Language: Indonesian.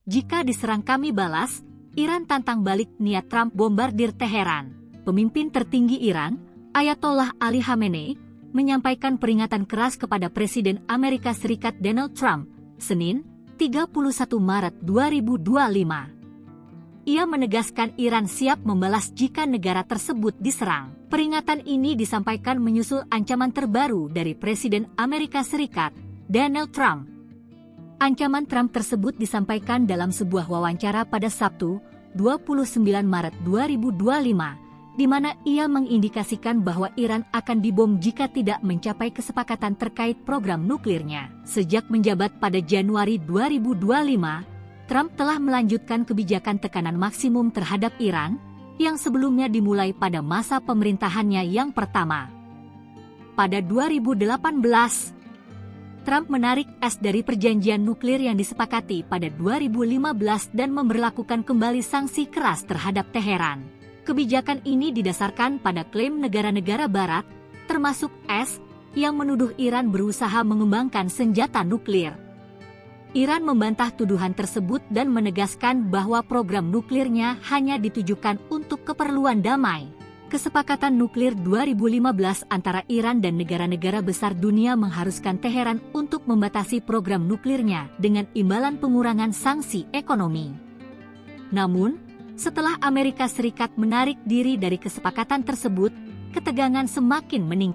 Jika diserang kami balas, Iran tantang balik niat Trump bombardir Teheran. Pemimpin tertinggi Iran, Ayatollah Ali Khamenei, menyampaikan peringatan keras kepada Presiden Amerika Serikat Donald Trump, Senin, 31 Maret 2025. Ia menegaskan Iran siap membalas jika negara tersebut diserang. Peringatan ini disampaikan menyusul ancaman terbaru dari Presiden Amerika Serikat, Donald Trump. Ancaman Trump tersebut disampaikan dalam sebuah wawancara pada Sabtu, 29 Maret 2025, di mana ia mengindikasikan bahwa Iran akan dibom jika tidak mencapai kesepakatan terkait program nuklirnya. Sejak menjabat pada Januari 2025, Trump telah melanjutkan kebijakan tekanan maksimum terhadap Iran, yang sebelumnya dimulai pada masa pemerintahannya yang pertama. Pada 2018, Trump menarik as dari perjanjian nuklir yang disepakati pada 2015 dan memberlakukan kembali sanksi keras terhadap Teheran. Kebijakan ini didasarkan pada klaim negara-negara Barat, termasuk AS, yang menuduh Iran berusaha mengembangkan senjata nuklir. Iran membantah tuduhan tersebut dan menegaskan bahwa program nuklirnya hanya ditujukan untuk keperluan damai. Kesepakatan nuklir 2015 antara Iran dan negara-negara besar dunia mengharuskan Teheran untuk membatasi program nuklirnya dengan imbalan pengurangan sanksi ekonomi. Namun, setelah Amerika Serikat menarik diri dari kesepakatan tersebut, ketegangan semakin meningkat.